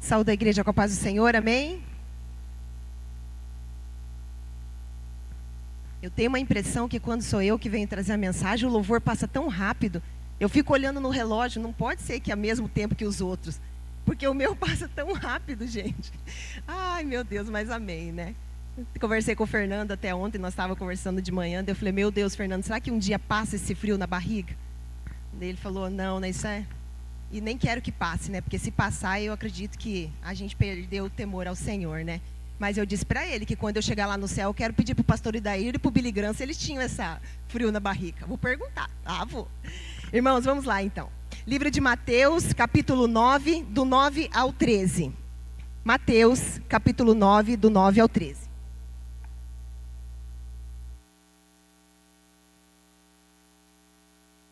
Saúde a igreja com a paz do Senhor, amém? Eu tenho uma impressão que quando sou eu que venho trazer a mensagem, o louvor passa tão rápido. Eu fico olhando no relógio, não pode ser que é ao mesmo tempo que os outros. Porque o meu passa tão rápido, gente. Ai, meu Deus, mas amém, né? Conversei com o Fernando até ontem, nós estávamos conversando de manhã. Daí eu falei, meu Deus, Fernando, será que um dia passa esse frio na barriga? Daí ele falou, não, né, isso é... E nem quero que passe, né? Porque se passar, eu acredito que a gente perdeu o temor ao Senhor, né? Mas eu disse para ele que quando eu chegar lá no céu, eu quero pedir para o pastor Idair e para o Billy Graham se eles tinham essa frio na barriga. Vou perguntar. Vou. Irmãos, vamos lá então. Livro de Mateus, capítulo 9, do 9 ao 13. Mateus, capítulo 9, do 9 ao 13.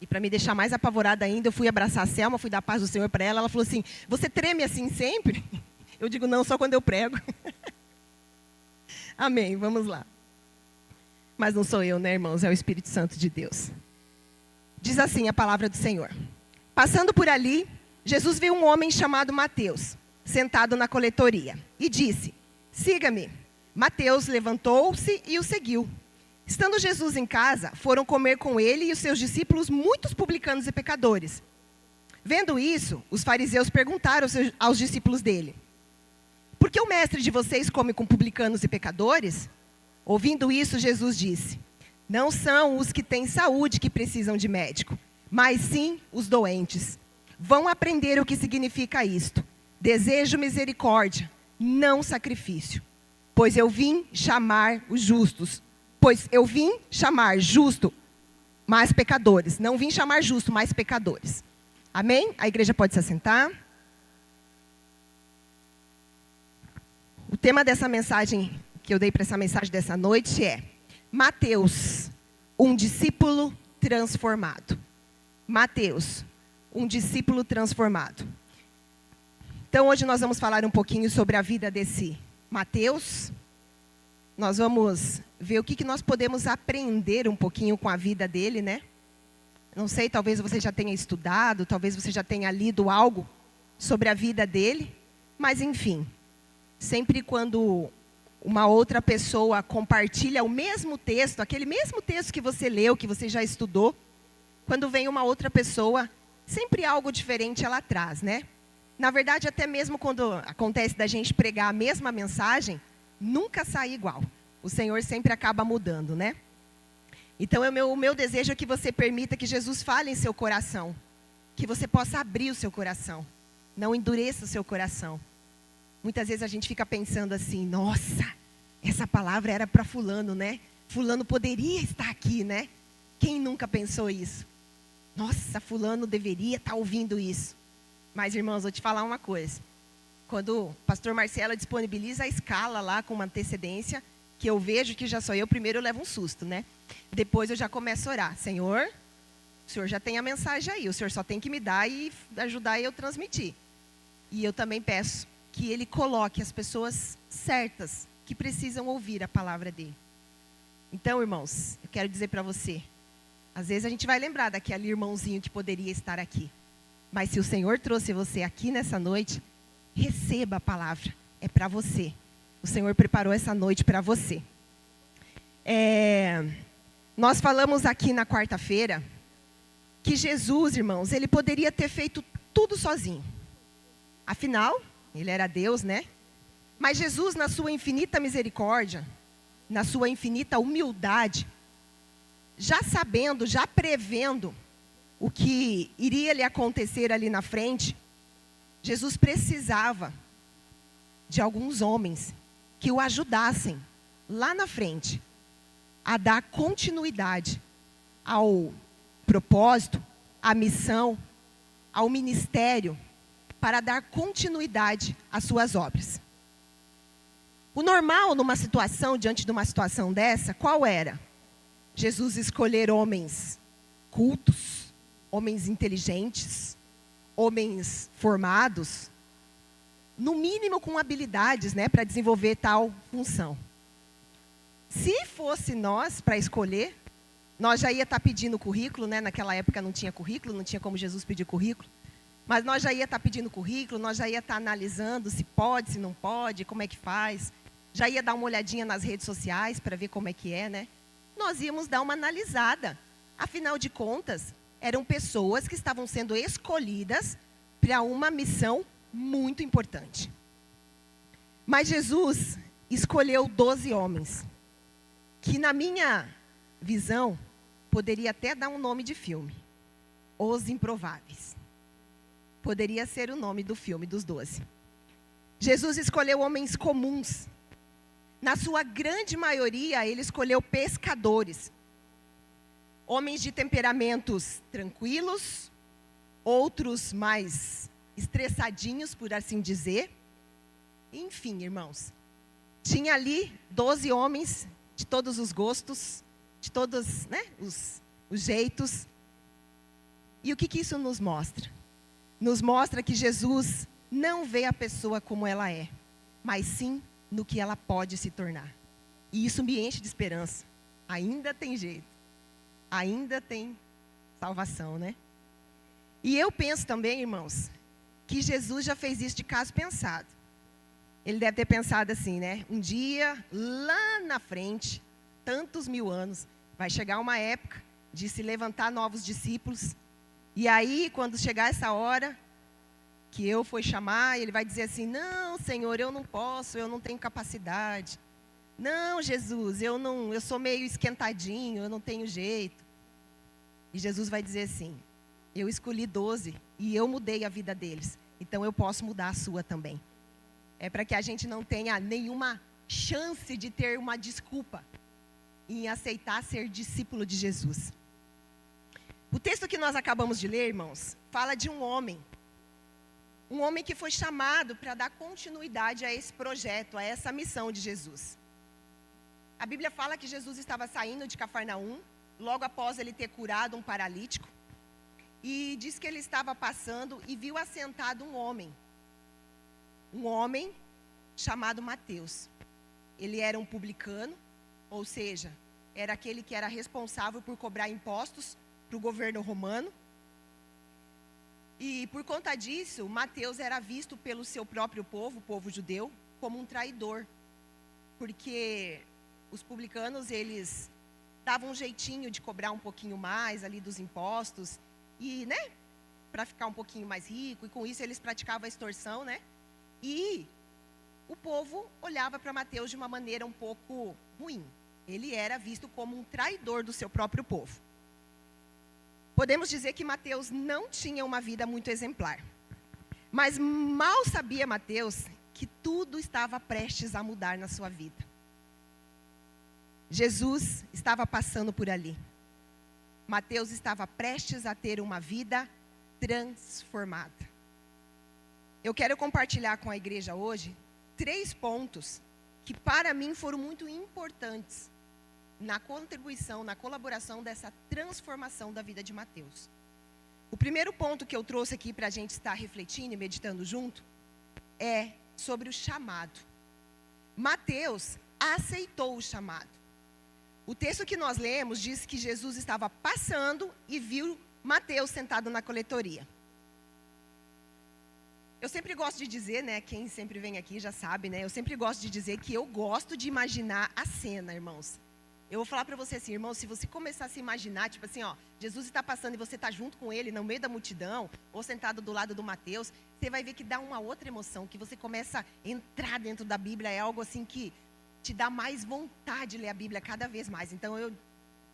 E para me deixar mais apavorada ainda, eu fui abraçar a Selma, fui dar a paz do Senhor para ela. Ela falou assim, você treme assim sempre? Eu digo, não, só quando eu prego. Amém, vamos lá. Mas não sou eu, né, irmãos? É o Espírito Santo de Deus. Diz assim a palavra do Senhor. Passando por ali, Jesus viu um homem chamado Mateus, sentado na coletoria, e disse, siga-me. Mateus levantou-se e o seguiu. Estando Jesus em casa, foram comer com ele e os seus discípulos muitos publicanos e pecadores. Vendo isso, os fariseus perguntaram aos discípulos dele, por que o mestre de vocês come com publicanos e pecadores? Ouvindo isso, Jesus disse, não são os que têm saúde que precisam de médico, mas sim os doentes. Vão aprender o que significa isto. Desejo misericórdia, não sacrifício. Pois eu vim chamar justo, mas pecadores. Não vim chamar justo, mas pecadores. Amém? A igreja pode se assentar. O tema dessa mensagem, que eu dei para essa mensagem dessa noite é Mateus, um discípulo transformado. Mateus, um discípulo transformado. Então hoje nós vamos falar um pouquinho sobre a vida desse Mateus. Nós vamos ver o que nós podemos aprender um pouquinho com a vida dele, né? Não sei, talvez você já tenha estudado, talvez você já tenha lido algo sobre a vida dele, mas enfim, sempre quando uma outra pessoa compartilha o mesmo texto, aquele mesmo texto que você leu, que você já estudou, quando vem uma outra pessoa, sempre algo diferente ela traz, né? Na verdade, até mesmo quando acontece da gente pregar a mesma mensagem, nunca sai igual. O Senhor sempre acaba mudando, né? Então, o meu desejo é que você permita que Jesus fale em seu coração. Que você possa abrir o seu coração. Não endureça o seu coração. Muitas vezes a gente fica pensando assim, nossa, essa palavra era para fulano, né? Fulano poderia estar aqui, né? Quem nunca pensou isso? Nossa, fulano deveria estar ouvindo isso. Mas, irmãos, vou te falar uma coisa. Quando o pastor Marcelo disponibiliza a escala lá com uma antecedência, que eu vejo que já sou eu, primeiro eu levo um susto, né? Depois eu já começo a orar. Senhor, o Senhor já tem a mensagem aí, o Senhor só tem que me dar e ajudar eu a transmitir. E eu também peço que Ele coloque as pessoas certas que precisam ouvir a palavra dEle. Então, irmãos, eu quero dizer para você, às vezes a gente vai lembrar daquele irmãozinho que poderia estar aqui. Mas se o Senhor trouxe você aqui nessa noite, receba a palavra, é para você. O Senhor preparou essa noite para você. Nós falamos aqui na quarta-feira que Jesus, irmãos, Ele poderia ter feito tudo sozinho. Afinal, Ele era Deus, né? Mas Jesus, na sua infinita misericórdia, na sua infinita humildade, já sabendo, já prevendo o que iria lhe acontecer ali na frente, Jesus precisava de alguns homens que o ajudassem lá na frente a dar continuidade ao propósito, à missão, ao ministério, para dar continuidade às suas obras. O normal numa situação, diante de uma situação dessa, qual era? Jesus escolher homens cultos, homens inteligentes, homens formados, no mínimo com habilidades, né, para desenvolver tal função. Se fosse nós para escolher, nós já ia estar pedindo currículo, né? Naquela época não tinha currículo, não tinha como Jesus pedir currículo. Mas nós já ia estar pedindo currículo, nós já ia estar analisando se pode, se não pode, como é que faz. Já ia dar uma olhadinha nas redes sociais para ver como é que é, né? Nós íamos dar uma analisada. Afinal de contas, eram pessoas que estavam sendo escolhidas para uma missão muito importante. Mas Jesus escolheu 12 homens, que na minha visão, poderia até dar um nome de filme. Os Improváveis. Poderia ser o nome do filme dos 12. Jesus escolheu homens comuns. Na sua grande maioria, ele escolheu pescadores. Homens de temperamentos tranquilos, outros mais estressadinhos, por assim dizer. Enfim, irmãos, tinha ali 12 homens de todos os gostos, de todos, né, os jeitos. E o que isso nos mostra? Nos mostra que Jesus não vê a pessoa como ela é, mas sim no que ela pode se tornar. E isso me enche de esperança. Ainda tem jeito. Ainda tem salvação, né? E eu penso também, irmãos, que Jesus já fez isso de caso pensado. Ele deve ter pensado assim, né? Um dia, lá na frente, tantos mil anos, vai chegar uma época de se levantar novos discípulos. E aí, quando chegar essa hora que eu for chamar, ele vai dizer assim: não, Senhor, eu não posso, eu não tenho capacidade. Não, Jesus, eu sou meio esquentadinho, eu não tenho jeito. E Jesus vai dizer assim: eu escolhi 12 e eu mudei a vida deles, então eu posso mudar a sua também. É para que a gente não tenha nenhuma chance de ter uma desculpa em aceitar ser discípulo de Jesus. O texto que nós acabamos de ler, irmãos, fala de um homem que foi chamado para dar continuidade a esse projeto, a essa missão de Jesus. A Bíblia fala que Jesus estava saindo de Cafarnaum, logo após ele ter curado um paralítico, e diz que ele estava passando e viu assentado um homem chamado Mateus. Ele era um publicano, ou seja, era aquele que era responsável por cobrar impostos para o governo romano. E por conta disso, Mateus era visto pelo seu próprio povo, o povo judeu, como um traidor. Porque os publicanos, eles davam um jeitinho de cobrar um pouquinho mais ali dos impostos, e, né, para ficar um pouquinho mais rico, e com isso eles praticavam a extorsão, né? E o povo olhava para Mateus de uma maneira um pouco ruim. Ele era visto como um traidor do seu próprio povo. Podemos dizer que Mateus não tinha uma vida muito exemplar. Mas mal sabia Mateus que tudo estava prestes a mudar na sua vida. Jesus estava passando por ali. Mateus estava prestes a ter uma vida transformada. Eu quero compartilhar com a igreja hoje 3 pontos que para mim foram muito importantes na contribuição, na colaboração dessa transformação da vida de Mateus. O primeiro ponto que eu trouxe aqui para a gente estar refletindo e meditando junto é sobre o chamado. Mateus aceitou o chamado. O texto que nós lemos diz que Jesus estava passando e viu Mateus sentado na coletoria. Eu sempre gosto de dizer, né, quem sempre vem aqui já sabe, né, eu sempre gosto de dizer que eu gosto de imaginar a cena, irmãos. Eu vou falar para você assim, irmão, se você começar a se imaginar, tipo assim, ó, Jesus está passando e você está junto com ele, no meio da multidão, ou sentado do lado do Mateus, você vai ver que dá uma outra emoção, que você começa a entrar dentro da Bíblia, é algo assim que te dá mais vontade de ler a Bíblia cada vez mais. Então eu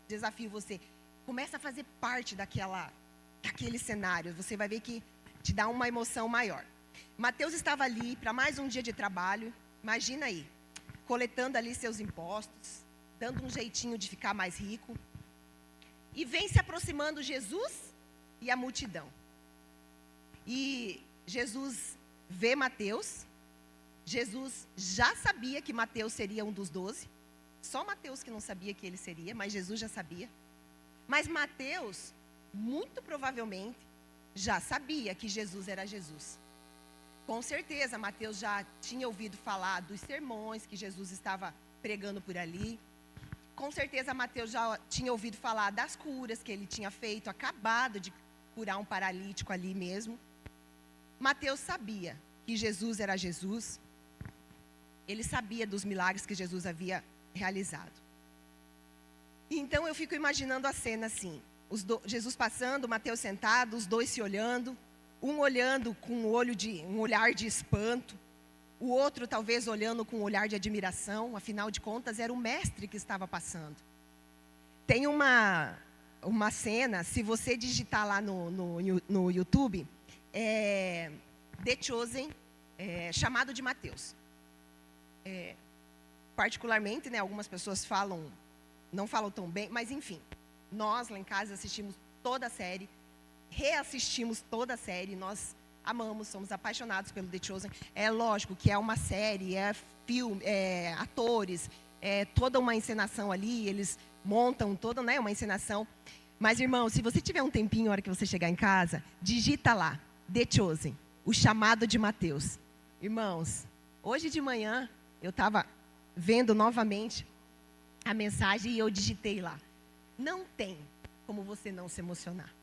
desafio você, começa a fazer parte daquele cenário, você vai ver que te dá uma emoção maior. Mateus estava ali para mais um dia de trabalho, imagina aí, coletando ali seus impostos, dando um jeitinho de ficar mais rico. E vem se aproximando Jesus e a multidão. E Jesus vê Mateus. Jesus já sabia que Mateus seria um dos 12. Só Mateus que não sabia que ele seria, mas Jesus já sabia. Mas Mateus, muito provavelmente, já sabia que Jesus era Jesus. Com certeza, Mateus já tinha ouvido falar dos sermões que Jesus estava pregando por ali. Com certeza, Mateus já tinha ouvido falar das curas que ele tinha feito, acabado de curar um paralítico ali mesmo. Mateus sabia que Jesus era Jesus. Ele sabia dos milagres que Jesus havia realizado. Então eu fico imaginando a cena assim. Jesus passando, Mateus sentado, os dois se olhando. Um olhando com um olhar de espanto. O outro talvez olhando com um olhar de admiração. Afinal de contas, era o mestre que estava passando. Tem uma cena, se você digitar lá no YouTube, The Chosen, chamado de Mateus. Particularmente, né, algumas pessoas não falam tão bem, mas enfim, nós lá em casa assistimos toda a série, reassistimos toda a série, nós amamos, somos apaixonados pelo The Chosen. É lógico que é uma série, é filme, atores, é toda uma encenação ali, eles montam toda, né, uma encenação. Mas, irmão, se você tiver um tempinho na hora que você chegar em casa, digita lá, The Chosen, o chamado de Mateus. Irmãos, hoje de manhã eu estava vendo novamente a mensagem e eu digitei lá. Não tem como você não se emocionar.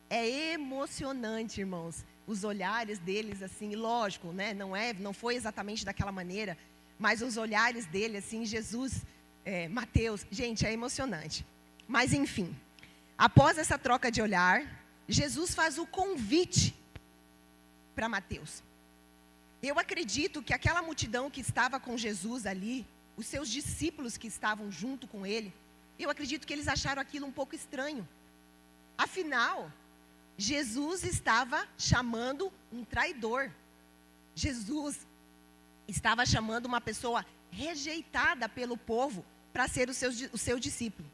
É emocionante, irmãos, os olhares deles, assim, lógico, né? Não foi exatamente daquela maneira, mas os olhares dele, assim, Jesus, Mateus, gente, é emocionante. Mas, enfim, após essa troca de olhar, Jesus faz o convite para Mateus. Eu acredito que aquela multidão que estava com Jesus ali, os seus discípulos que estavam junto com ele, eu acredito que eles acharam aquilo um pouco estranho. Afinal, Jesus estava chamando um traidor. Jesus estava chamando uma pessoa rejeitada pelo povo para ser o seu discípulo.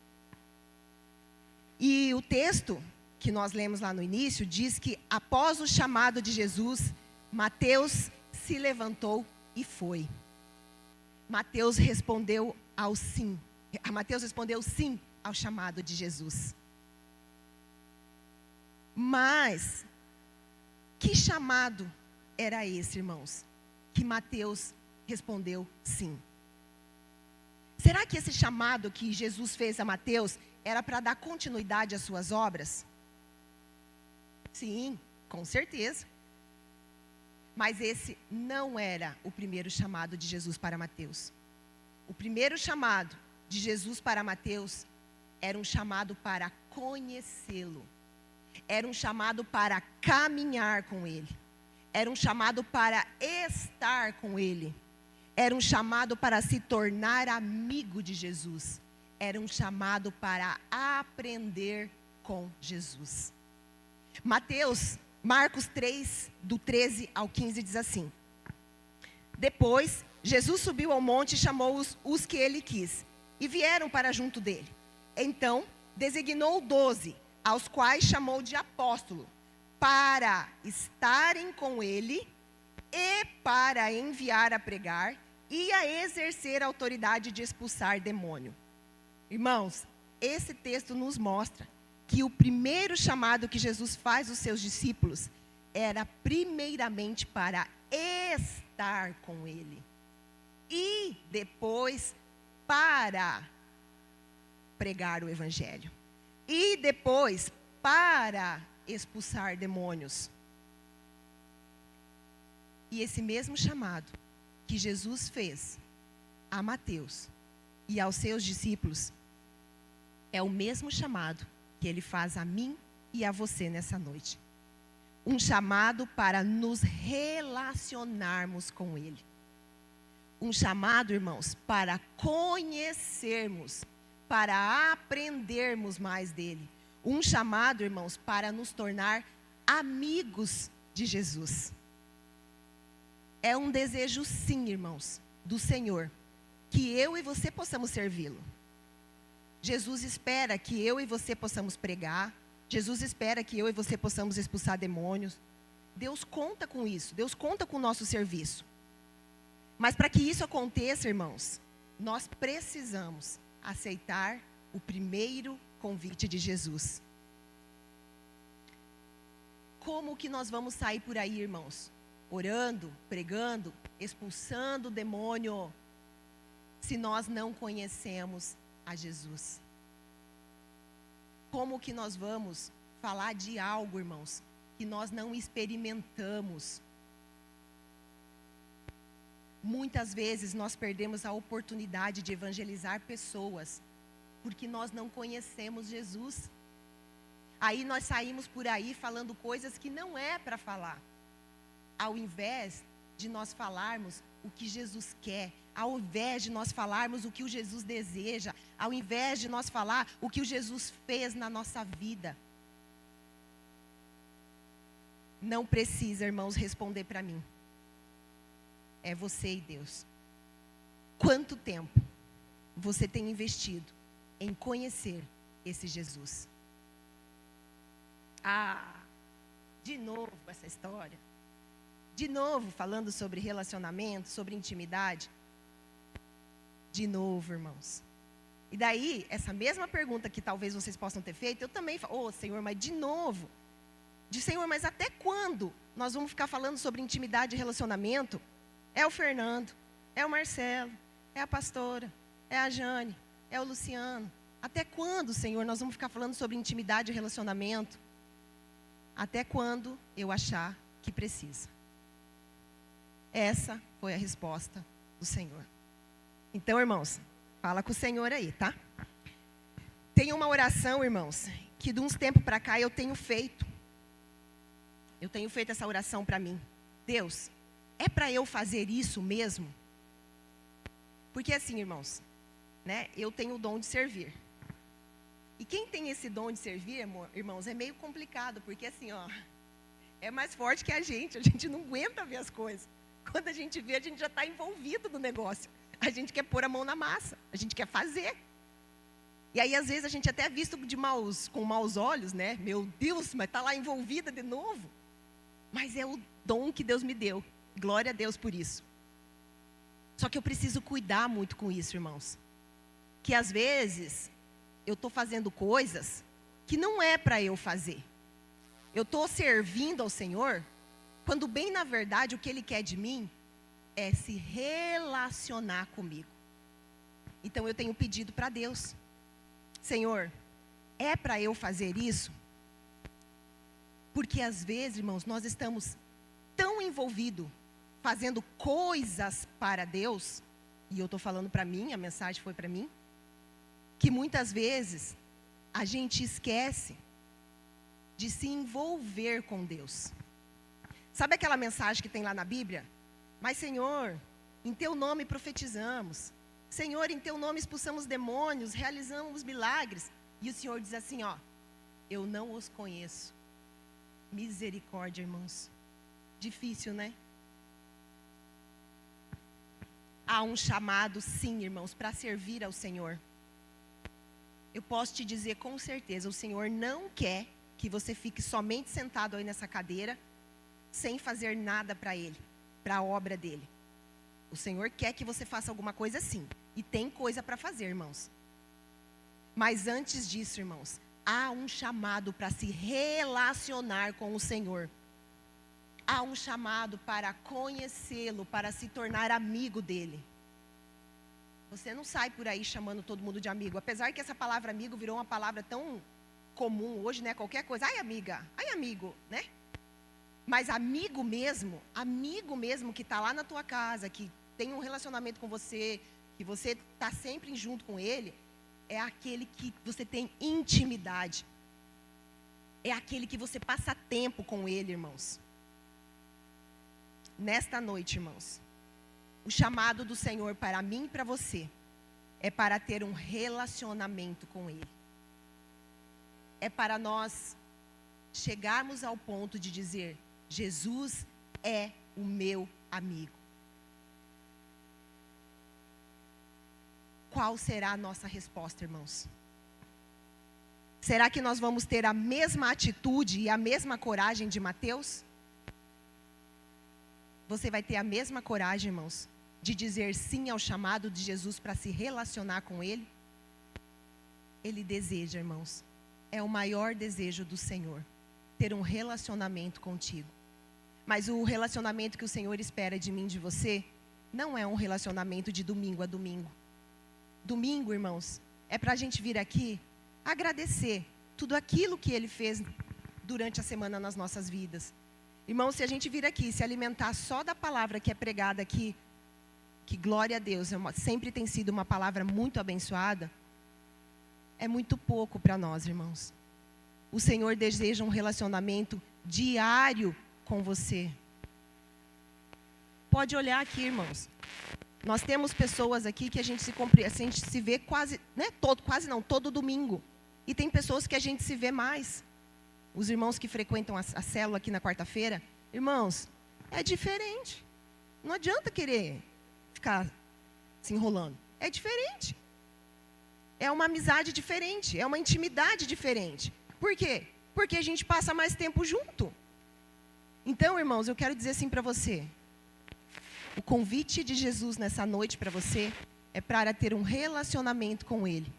E o texto que nós lemos lá no início diz que após o chamado de Jesus, Mateus se levantou e foi. Mateus respondeu sim ao chamado de Jesus. Mas que chamado era esse, irmãos? Que Mateus respondeu sim. Será que esse chamado que Jesus fez a Mateus era para dar continuidade às suas obras? Sim, com certeza. Mas esse não era o primeiro chamado de Jesus para Mateus. O primeiro chamado de Jesus para Mateus era um chamado para conhecê-lo. Era um chamado para caminhar com ele. Era um chamado para estar com ele. Era um chamado para se tornar amigo de Jesus. Era um chamado para aprender com Jesus. Marcos 3, do 13 ao 15, diz assim: Depois, Jesus subiu ao monte e chamou os que ele quis, e vieram para junto dele. Então, designou 12, aos quais chamou de apóstolo, para estarem com ele e para enviar a pregar e a exercer a autoridade de expulsar demônio. Irmãos, esse texto nos mostra que o primeiro chamado que Jesus faz aos seus discípulos era primeiramente para estar com ele. E depois para pregar o evangelho. E depois para expulsar demônios. E esse mesmo chamado que Jesus fez a Mateus e aos seus discípulos é o mesmo chamado que ele faz a mim e a você nessa noite. Um chamado para nos relacionarmos com ele. Um chamado, irmãos, para conhecermos, para aprendermos mais dele. Um chamado, irmãos, para nos tornar amigos de Jesus. É um desejo, sim, irmãos, do Senhor, que eu e você possamos servi-lo. Jesus espera que eu e você possamos pregar. Jesus espera que eu e você possamos expulsar demônios. Deus conta com isso. Deus conta com o nosso serviço. Mas para que isso aconteça, irmãos, nós precisamos aceitar o primeiro convite de Jesus. Como que nós vamos sair por aí, irmãos? Orando, pregando, expulsando o demônio, se nós não conhecemos a Jesus? Como que nós vamos falar de algo, irmãos, que nós não experimentamos. Muitas vezes nós perdemos a oportunidade de evangelizar pessoas, porque nós não conhecemos Jesus. Aí nós saímos por aí falando coisas que não é para falar. Ao invés de nós falarmos o que Jesus quer, ao invés de nós falarmos o que o Jesus deseja, ao invés de nós falar o que o Jesus fez na nossa vida. Não precisa, irmãos, responder para mim. É você e Deus. Quanto tempo você tem investido em conhecer esse Jesus? De novo essa história. De novo falando sobre relacionamento, sobre intimidade. De novo, irmãos. E daí, essa mesma pergunta que talvez vocês possam ter feito, eu também falo, Senhor, mas de novo. Senhor, mas até quando nós vamos ficar falando sobre intimidade e relacionamento? É o Fernando, é o Marcelo, é a pastora, é a Jane, é o Luciano. Até quando, Senhor, nós vamos ficar falando sobre intimidade e relacionamento? Até quando eu achar que precisa. Essa foi a resposta do Senhor. Então, irmãos, fala com o Senhor aí, tá? Tem uma oração, irmãos, que de uns tempos para cá eu tenho feito. Eu tenho feito essa oração para mim. Deus, é para eu fazer isso mesmo? Porque assim, irmãos, né, eu tenho o dom de servir. E quem tem esse dom de servir, irmãos, é meio complicado, porque assim, é mais forte que a gente não aguenta ver as coisas. Quando a gente vê, a gente já está envolvido no negócio. A gente quer pôr a mão na massa, a gente quer fazer. E aí, às vezes, a gente até é visto com maus olhos, né? Meu Deus, mas está lá envolvida de novo. Mas é o dom que Deus me deu. Glória a Deus por isso. Só que eu preciso cuidar muito com isso, irmãos. Que às vezes eu estou fazendo coisas que não é para eu fazer. Eu estou servindo ao Senhor, quando bem na verdade o que Ele quer de mim é se relacionar comigo. Então eu tenho pedido para Deus, Senhor, é para eu fazer isso? Porque às vezes, irmãos, nós estamos tão envolvidos fazendo coisas para Deus, e eu estou falando para mim, a mensagem foi para mim, que muitas vezes a gente esquece de se envolver com Deus. Sabe aquela mensagem que tem lá na Bíblia? Mas, Senhor, em Teu nome profetizamos. Senhor, em Teu nome expulsamos demônios, realizamos milagres. E o Senhor diz assim, eu não os conheço. Misericórdia, irmãos. Difícil, né? Há um chamado, sim, irmãos, para servir ao Senhor. Eu posso te dizer com certeza, o Senhor não quer que você fique somente sentado aí nessa cadeira, sem fazer nada para Ele, para a obra dEle. O Senhor quer que você faça alguma coisa sim, e tem coisa para fazer, irmãos. Mas antes disso, irmãos, há um chamado para se relacionar com o Senhor. Há um chamado para conhecê-lo, para se tornar amigo dEle. Você não sai por aí chamando todo mundo de amigo, apesar que essa palavra amigo virou uma palavra tão comum hoje, né? Qualquer coisa, ai amiga, ai amigo, né? Mas amigo mesmo que está lá na tua casa, que tem um relacionamento com você, que você está sempre junto com ele, é aquele que você tem intimidade. É aquele que você passa tempo com ele, irmãos. Nesta noite, irmãos, o chamado do Senhor para mim e para você é para ter um relacionamento com Ele. É para nós chegarmos ao ponto de dizer, Jesus é o meu amigo. Qual será a nossa resposta, irmãos? Será que nós vamos ter a mesma atitude e a mesma coragem de Mateus? Você vai ter a mesma coragem, irmãos, de dizer sim ao chamado de Jesus para se relacionar com Ele? Ele deseja, irmãos, é o maior desejo do Senhor, ter um relacionamento contigo. Mas o relacionamento que o Senhor espera de mim e de você, não é um relacionamento de domingo a domingo. Domingo, irmãos, é para a gente vir aqui agradecer tudo aquilo que Ele fez durante a semana nas nossas vidas. Irmão, se a gente vir aqui se alimentar só da palavra que é pregada aqui, que glória a Deus, sempre tem sido uma palavra muito abençoada, é muito pouco para nós, irmãos. O Senhor deseja um relacionamento diário com você. Pode olhar aqui, irmãos. Nós temos pessoas aqui que a gente se vê quase, todo domingo. E tem pessoas que a gente se vê mais. Os irmãos que frequentam a célula aqui na quarta-feira, irmãos, é diferente. Não adianta querer ficar se enrolando. É diferente. É uma amizade diferente, é uma intimidade diferente. Por quê? Porque a gente passa mais tempo junto. Então, irmãos, eu quero dizer assim para você. O convite de Jesus nessa noite para você é para ter um relacionamento com Ele.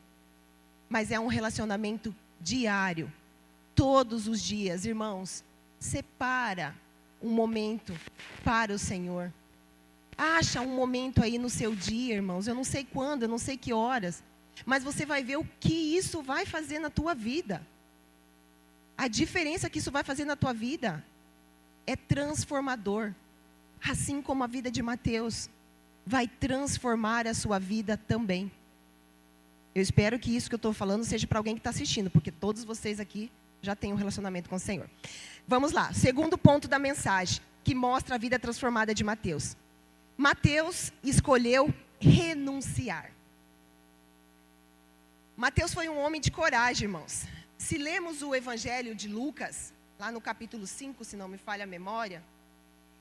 Mas é um relacionamento diário. Todos os dias, irmãos, separa um momento para o Senhor. Acha um momento aí no seu dia, irmãos. Eu não sei quando, eu não sei que horas. Mas você vai ver o que isso vai fazer na tua vida. A diferença que isso vai fazer na tua vida é transformador. Assim como a vida de Mateus vai transformar a sua vida também. Eu espero que isso que eu estou falando seja para alguém que está assistindo, porque todos vocês aqui já têm um relacionamento com o Senhor. Vamos lá, segundo ponto da mensagem, que mostra a vida transformada de Mateus. Mateus escolheu renunciar. Mateus foi um homem de coragem, irmãos. Se lemos o Evangelho de Lucas, lá no capítulo 5, se não me falha a memória,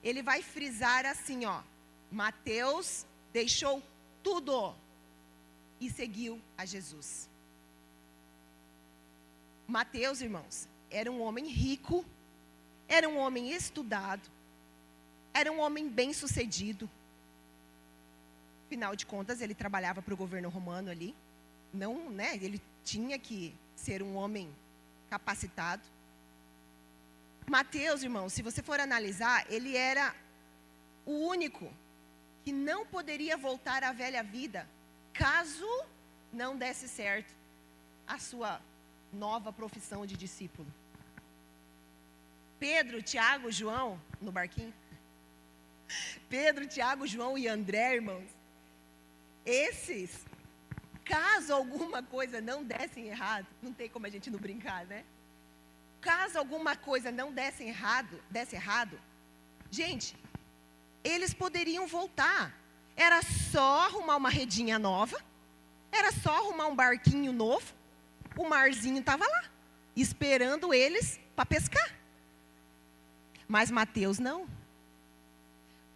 ele vai frisar assim, ó. Mateus deixou tudo e seguiu a Jesus. Mateus, irmãos, era um homem rico, era um homem estudado, era um homem bem-sucedido. Afinal de contas, ele trabalhava para o governo romano ali. Não, né? Ele tinha que ser um homem capacitado. Mateus, irmãos, se você for analisar, ele era o único que não poderia voltar à velha vida, caso não desse certo a sua nova profissão de discípulo. Pedro, Tiago, João, no barquinho. Pedro, Tiago, João e André, irmãos. Esses, caso alguma coisa não dessem errado, não tem como a gente não brincar, né? Caso alguma coisa não desse errado, gente, eles poderiam voltar. Era só arrumar uma redinha nova, era só arrumar um barquinho novo, o marzinho estava lá, esperando eles para pescar. Mas Mateus não.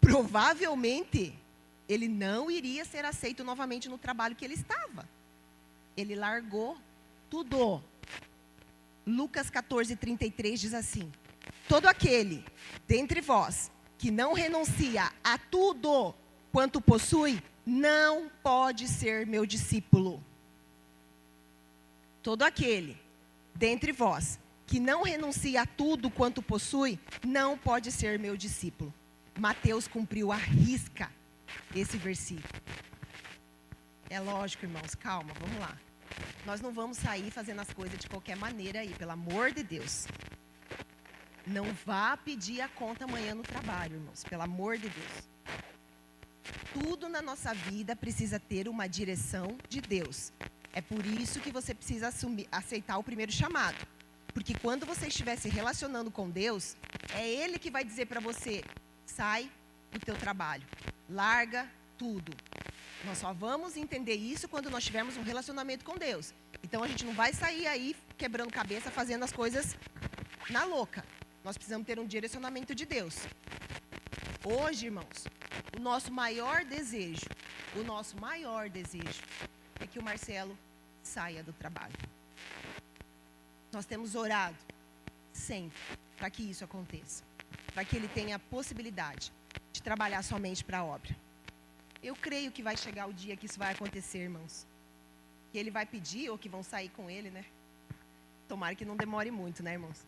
Provavelmente, ele não iria ser aceito novamente no trabalho que ele estava. Ele largou tudo. Lucas 14:33 diz assim: todo aquele dentre vós que não renuncia a tudo quanto possui, não pode ser meu discípulo. Todo aquele dentre vós que não renuncia a tudo quanto possui, não pode ser meu discípulo. Mateus cumpriu à risca esse versículo. É lógico, irmãos, calma, vamos lá. Nós não vamos sair fazendo as coisas de qualquer maneira aí, pelo amor de Deus. Não vá pedir a conta amanhã no trabalho, irmãos, pelo amor de Deus. Tudo na nossa vida precisa ter uma direção de Deus. É por isso que você precisa aceitar o primeiro chamado. Porque quando você estiver se relacionando com Deus, é Ele que vai dizer para você: sai do teu trabalho, larga tudo. Nós só vamos entender isso quando nós tivermos um relacionamento com Deus. Então a gente não vai sair aí quebrando cabeça, fazendo as coisas na louca. Nós precisamos ter um direcionamento de Deus. Hoje, irmãos, o nosso maior desejo é que o Marcelo saia do trabalho. Nós temos orado sempre para que isso aconteça, para que ele tenha a possibilidade de trabalhar somente para a obra. Eu creio que vai chegar o dia que isso vai acontecer, irmãos. Que ele vai pedir, ou que vão sair com ele, né? Tomara que não demore muito, né, irmãos?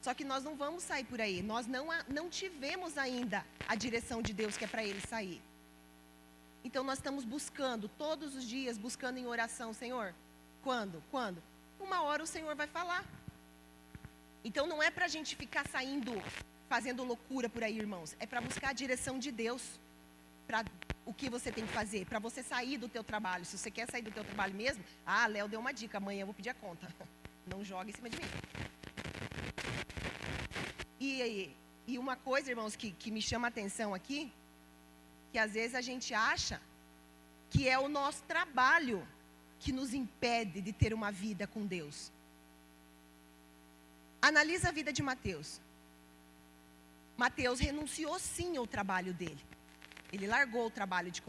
Só que nós não vamos sair por aí. Nós não tivemos ainda a direção de Deus que é para ele sair. Então nós estamos buscando, todos os dias, buscando em oração: Senhor, quando? Uma hora o Senhor vai falar. Então não é para a gente ficar saindo, fazendo loucura por aí, irmãos. É para buscar a direção de Deus. Para o que você tem que fazer. Para você sair do teu trabalho. Se você quer sair do teu trabalho mesmo. Léo deu uma dica. Amanhã eu vou pedir a conta. Não joga em cima de mim. E uma coisa, irmãos, que me chama a atenção aqui. Que às vezes a gente acha que é o nosso trabalho que nos impede de ter uma vida com Deus. Analisa a vida de Mateus. Mateus renunciou sim ao trabalho dele. Ele largou o trabalho de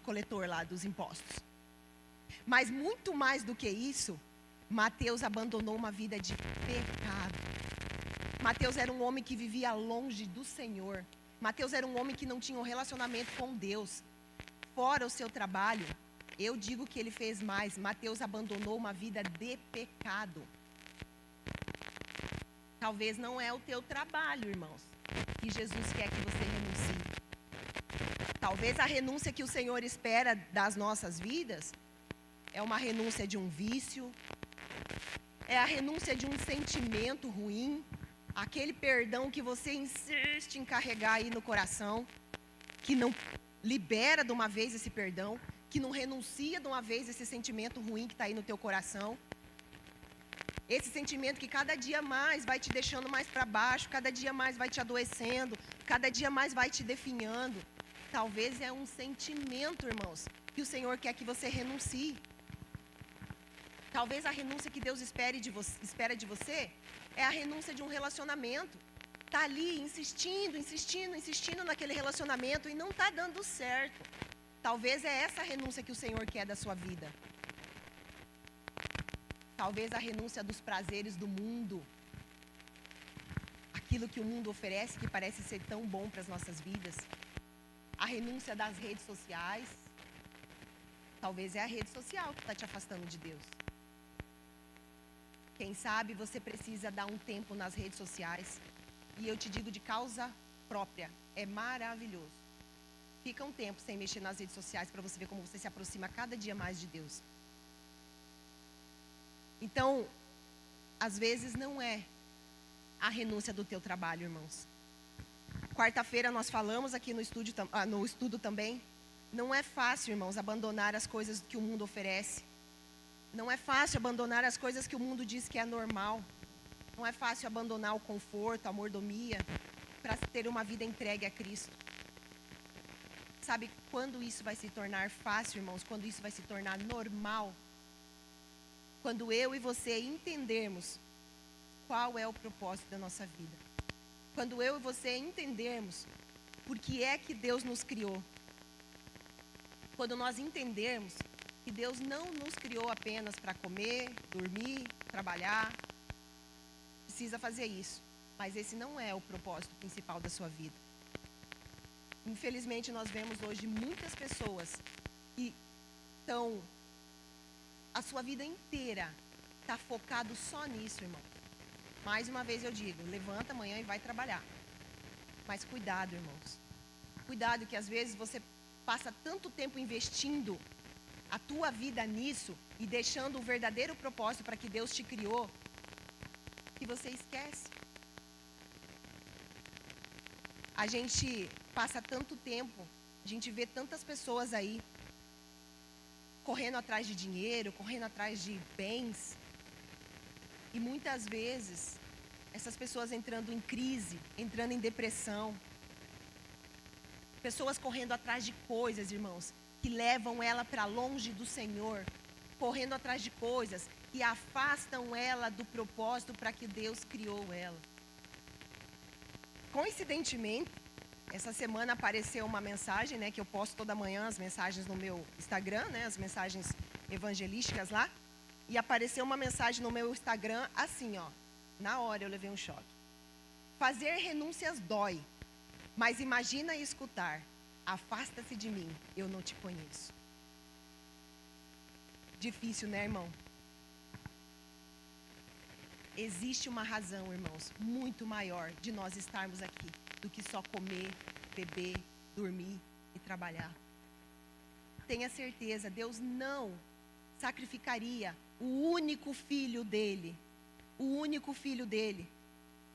coletor lá dos impostos. Mas muito mais do que isso, Mateus abandonou uma vida de pecado. Mateus era um homem que vivia longe do Senhor. Mateus era um homem que não tinha um relacionamento com Deus. Fora o seu trabalho, eu digo que ele fez mais. Mateus abandonou uma vida de pecado. Talvez não é o teu trabalho, irmãos, que Jesus quer que você renuncie. Talvez a renúncia que o Senhor espera das nossas vidas é uma renúncia de um vício, é a renúncia de um sentimento ruim, aquele perdão que você insiste em carregar aí no coração, que não libera de uma vez esse perdão, que não renuncia de uma vez esse sentimento ruim que está aí no teu coração. Esse sentimento que cada dia mais vai te deixando mais para baixo, cada dia mais vai te adoecendo, cada dia mais vai te definhando. Talvez é um sentimento, irmãos, que o Senhor quer que você renuncie. Talvez a renúncia que Deus espera de você é a renúncia de um relacionamento. Está ali insistindo naquele relacionamento e não está dando certo. Talvez é essa a renúncia que o Senhor quer da sua vida. Talvez a renúncia dos prazeres do mundo. Aquilo que o mundo oferece que parece ser tão bom para as nossas vidas. A renúncia das redes sociais. Talvez é a rede social que está te afastando de Deus. Quem sabe você precisa dar um tempo nas redes sociais. E eu te digo de causa própria. É maravilhoso. Fica um tempo sem mexer nas redes sociais para você ver como você se aproxima cada dia mais de Deus. Então, às vezes não é a renúncia do teu trabalho, irmãos. Quarta-feira nós falamos aqui no estudo também. Não é fácil, irmãos, abandonar as coisas que o mundo oferece. Não é fácil abandonar as coisas que o mundo diz que é normal. Não é fácil abandonar o conforto, a mordomia, para ter uma vida entregue a Cristo. Sabe quando isso vai se tornar fácil, irmãos? Quando isso vai se tornar normal? Quando eu e você entendermos qual é o propósito da nossa vida. Quando eu e você entendermos por que é que Deus nos criou. Quando nós entendermos que Deus não nos criou apenas para comer, dormir, trabalhar. Precisa fazer isso. Mas esse não é o propósito principal da sua vida. Infelizmente, nós vemos hoje muitas pessoas que estão... A sua vida inteira está focado só nisso, irmão. Mais uma vez eu digo, levanta amanhã e vai trabalhar. Mas cuidado, irmãos. Cuidado que às vezes você passa tanto tempo investindo a tua vida nisso e deixando o verdadeiro propósito para que Deus te criou, que você esquece. A gente passa tanto tempo, a gente vê tantas pessoas aí correndo atrás de dinheiro, correndo atrás de bens. E muitas vezes, essas pessoas entrando em crise, entrando em depressão. Pessoas correndo atrás de coisas, irmãos, que levam ela para longe do Senhor. Correndo atrás de coisas que afastam ela do propósito para que Deus criou ela. Coincidentemente, essa semana apareceu uma mensagem, né, que eu posto toda manhã as mensagens no meu Instagram, né, as mensagens evangelísticas lá. E apareceu uma mensagem no meu Instagram assim, ó. Na hora eu levei um choque. Fazer renúncias dói, mas imagina escutar: afasta-se de mim, eu não te conheço. Difícil, né, irmão? Existe uma razão, irmãos, muito maior de nós estarmos aqui do que só comer, beber, dormir e trabalhar. Tenha certeza, Deus não sacrificaria o único filho dele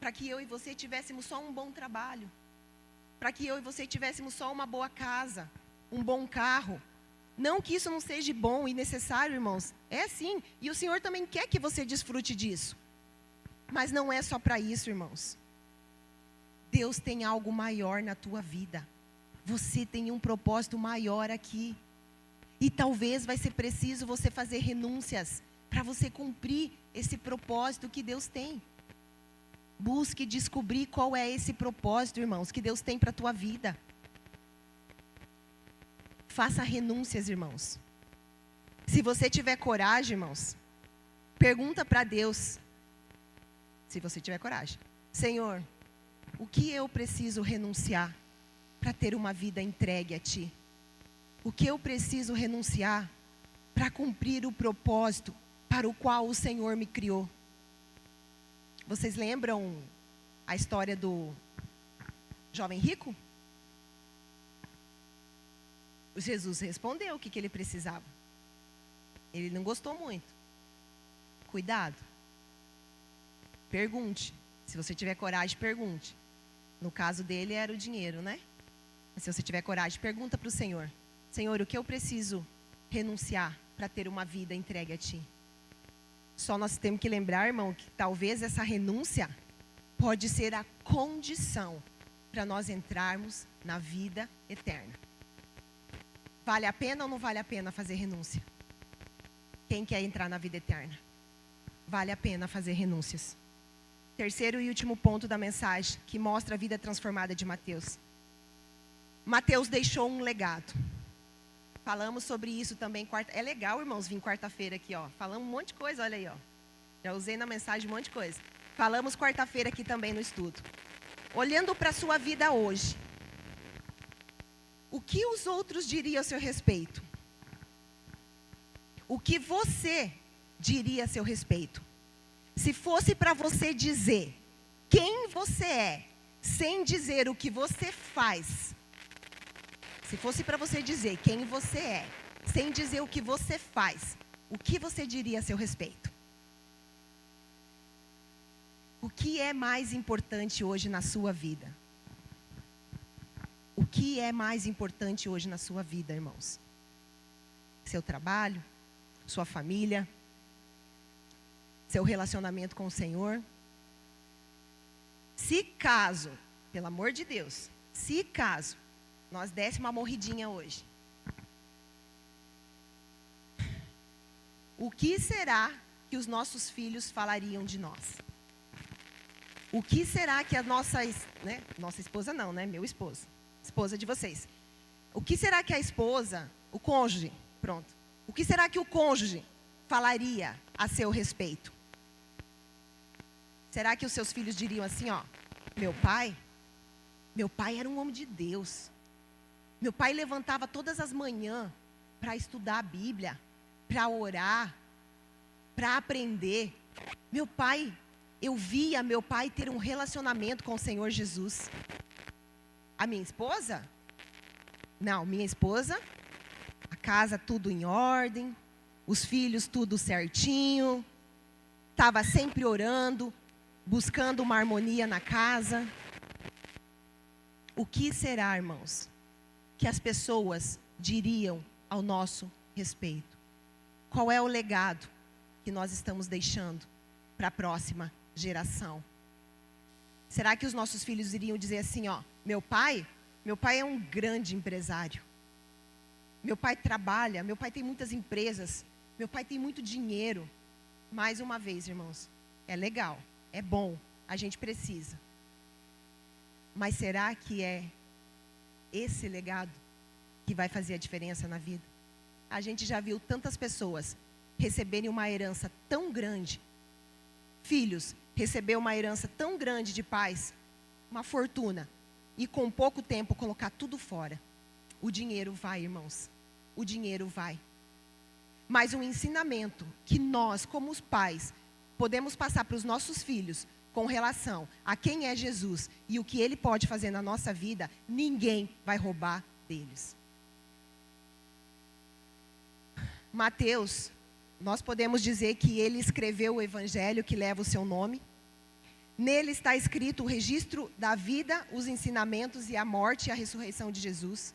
para que eu e você tivéssemos só um bom trabalho, para que eu e você tivéssemos só uma boa casa, um bom carro. Não que isso não seja bom e necessário, irmãos. É sim, e o Senhor também quer que você desfrute disso. Mas não é só para isso, irmãos. Deus tem algo maior na tua vida. Você tem um propósito maior aqui. E talvez vai ser preciso você fazer renúncias para você cumprir esse propósito que Deus tem. Busque descobrir qual é esse propósito, irmãos, que Deus tem para a tua vida. Faça renúncias, irmãos. Se você tiver coragem, irmãos, pergunta para Deus. Se você tiver coragem. Senhor, o que eu preciso renunciar para ter uma vida entregue a Ti? O que eu preciso renunciar para cumprir o propósito para o qual o Senhor me criou? Vocês lembram a história do jovem rico? Jesus respondeu o que ele precisava. Ele não gostou muito. Cuidado. Pergunte. Se você tiver coragem, pergunte. No caso dele era o dinheiro, né? Mas se você tiver coragem, pergunta para o Senhor. Senhor, o que eu preciso renunciar para ter uma vida entregue a Ti? Só nós temos que lembrar, irmão, que talvez essa renúncia pode ser a condição para nós entrarmos na vida eterna. Vale a pena ou não vale a pena fazer renúncia? Quem quer entrar na vida eterna? Vale a pena fazer renúncias. Terceiro e último ponto da mensagem, que mostra a vida transformada de Mateus. Mateus deixou um legado. Falamos sobre isso também. É legal, irmãos, vir quarta-feira aqui, ó. Falamos um monte de coisa, olha aí, ó. Já usei na mensagem um monte de coisa. Falamos quarta-feira aqui também no estudo. Olhando para a sua vida hoje, o que os outros diriam a seu respeito? O que você diria a seu respeito? Se fosse para você dizer quem você é, sem dizer o que você faz. Se fosse para você dizer quem você é, sem dizer o que você faz, o que você diria a seu respeito? O que é mais importante hoje na sua vida? O que é mais importante hoje na sua vida, irmãos? Seu trabalho, sua família, seu relacionamento com o Senhor? Se caso, pelo amor de Deus, se caso nós dessemos uma morridinha hoje, o que será que os nossos filhos falariam de nós? O que será que a nossa esposa não, né? Meu esposo. Esposa de vocês. O que será que a esposa, o cônjuge, pronto. O que será que o cônjuge falaria a seu respeito? Será que os seus filhos diriam assim, ó, meu pai era um homem de Deus. Meu pai levantava todas as manhãs para estudar a Bíblia, para orar, para aprender. Eu via meu pai ter um relacionamento com o Senhor Jesus. A minha esposa? Não, minha esposa, a casa tudo em ordem, os filhos tudo certinho, estava sempre orando, buscando uma harmonia na casa. O que será, irmãos, que as pessoas diriam ao nosso respeito? Qual é o legado que nós estamos deixando para a próxima geração? Será que os nossos filhos iriam dizer assim, ó, meu pai é um grande empresário. Meu pai trabalha, meu pai tem muitas empresas, meu pai tem muito dinheiro. Mais uma vez, irmãos, é legal, é bom, a gente precisa. Mas será que é esse legado que vai fazer a diferença na vida? A gente já viu tantas pessoas receberem uma herança tão grande, filhos receber uma herança tão grande de pais, uma fortuna, e com pouco tempo colocar tudo fora. O dinheiro vai, irmãos, o dinheiro vai. Mas um ensinamento que nós, como os pais, podemos passar para os nossos filhos com relação a quem é Jesus e o que Ele pode fazer na nossa vida, ninguém vai roubar deles. Mateus, nós podemos dizer que ele escreveu o evangelho que leva o seu nome. Nele está escrito o registro da vida, os ensinamentos e a morte e a ressurreição de Jesus.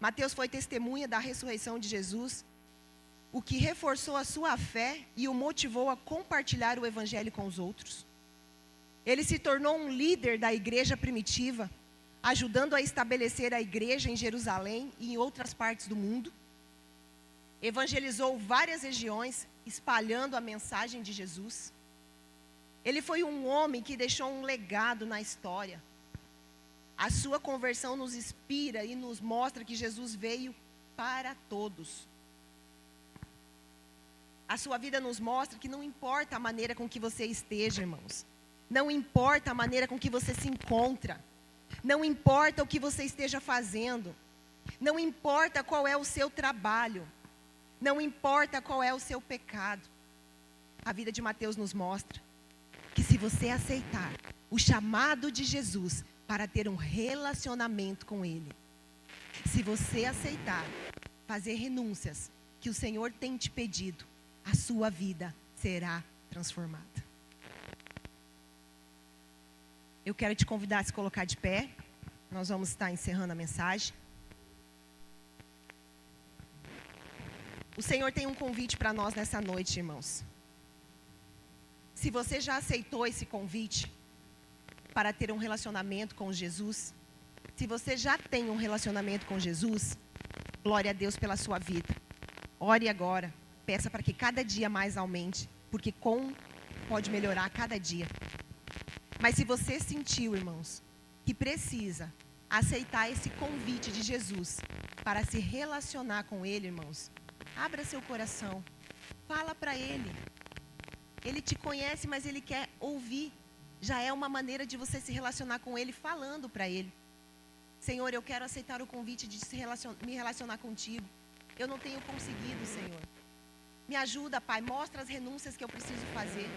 Mateus foi testemunha da ressurreição de Jesus, o que reforçou a sua fé e o motivou a compartilhar o evangelho com os outros. Ele se tornou um líder da igreja primitiva, ajudando a estabelecer a igreja em Jerusalém e em outras partes do mundo. Evangelizou várias regiões, espalhando a mensagem de Jesus. Ele foi um homem que deixou um legado na história. A sua conversão nos inspira e nos mostra que Jesus veio para todos. A sua vida nos mostra que não importa a maneira com que você esteja, irmãos. Não importa a maneira com que você se encontra. Não importa o que você esteja fazendo. Não importa qual é o seu trabalho. Não importa qual é o seu pecado. A vida de Mateus nos mostra que se você aceitar o chamado de Jesus para ter um relacionamento com Ele, se você aceitar fazer renúncias que o Senhor tem te pedido, a sua vida será transformada. Eu quero te convidar a se colocar de pé. Nós vamos estar encerrando a mensagem. O Senhor tem um convite para nós nessa noite, irmãos. Se você já aceitou esse convite para ter um relacionamento com Jesus, se você já tem um relacionamento com Jesus, glória a Deus pela sua vida. Ore agora, peça para que cada dia mais aumente, porque pode melhorar a cada dia. Mas se você sentiu, irmãos, que precisa aceitar esse convite de Jesus para se relacionar com Ele, irmãos, abra seu coração, fala para Ele. Ele te conhece, mas Ele quer ouvir. Já é uma maneira de você se relacionar com Ele falando para Ele. Senhor, eu quero aceitar o convite de me relacionar contigo. Eu não tenho conseguido, Senhor. Me ajuda, Pai, mostra as renúncias que eu preciso fazer.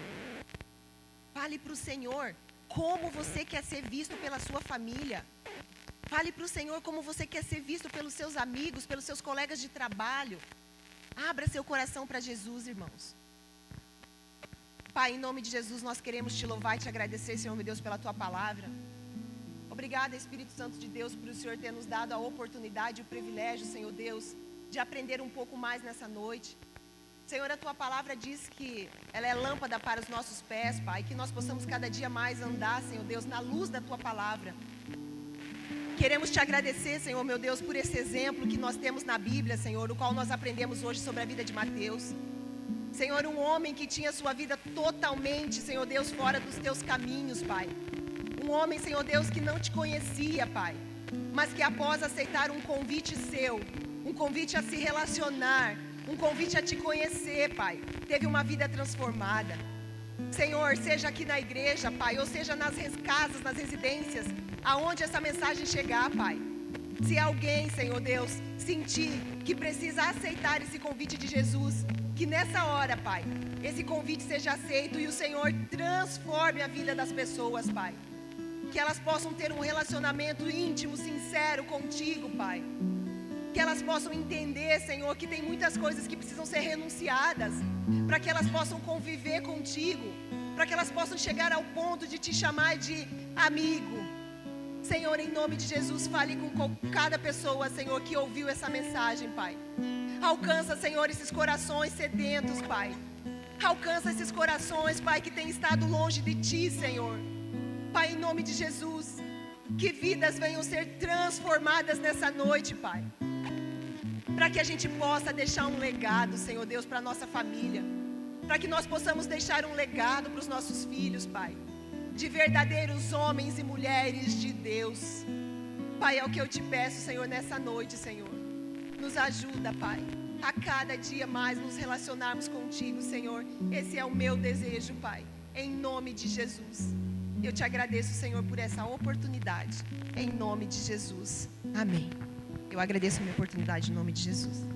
Fale para o Senhor como você quer ser visto pela sua família. Fale para o Senhor como você quer ser visto pelos seus amigos, pelos seus colegas de trabalho. Abra seu coração para Jesus, irmãos. Pai, em nome de Jesus, nós queremos te louvar e te agradecer, Senhor, meu Deus, pela tua palavra. Obrigada, Espírito Santo de Deus, por o Senhor ter nos dado a oportunidade, o privilégio, Senhor Deus, de aprender um pouco mais nessa noite. Senhor, a tua palavra diz que ela é lâmpada para os nossos pés, Pai, que nós possamos cada dia mais andar, Senhor Deus, na luz da tua palavra. Queremos te agradecer, Senhor, meu Deus, por esse exemplo que nós temos na Bíblia, Senhor, o qual nós aprendemos hoje sobre a vida de Mateus. Senhor, um homem que tinha sua vida totalmente, Senhor Deus, fora dos teus caminhos, Pai. Um homem, Senhor Deus, que não te conhecia, Pai, mas que após aceitar um convite seu, um convite a se relacionar, um convite a te conhecer, Pai, teve uma vida transformada. Senhor, seja aqui na igreja, Pai, ou seja nas casas, nas residências, aonde essa mensagem chegar, Pai. Se alguém, Senhor Deus, sentir que precisa aceitar esse convite de Jesus, que nessa hora, Pai, esse convite seja aceito e o Senhor transforme a vida das pessoas, Pai. Que elas possam ter um relacionamento íntimo, sincero contigo, Pai. Que elas possam entender, Senhor, que tem muitas coisas que precisam ser renunciadas, para que elas possam conviver contigo, para que elas possam chegar ao ponto de te chamar de amigo. Senhor, em nome de Jesus, fale com cada pessoa, Senhor, que ouviu essa mensagem, Pai. Alcança, Senhor, esses corações sedentos, Pai. Alcança esses corações, Pai, que têm estado longe de Ti, Senhor. Pai, em nome de Jesus, que vidas venham ser transformadas nessa noite, Pai. Para que a gente possa deixar um legado, Senhor Deus, para a nossa família. Para que nós possamos deixar um legado para os nossos filhos, Pai. De verdadeiros homens e mulheres de Deus. Pai, é o que eu te peço, Senhor, nessa noite, Senhor. Nos ajuda, Pai, a cada dia mais nos relacionarmos contigo, Senhor. Esse é o meu desejo, Pai, em nome de Jesus. Eu te agradeço, Senhor, por essa oportunidade, em nome de Jesus. Amém. Eu agradeço a minha oportunidade em nome de Jesus.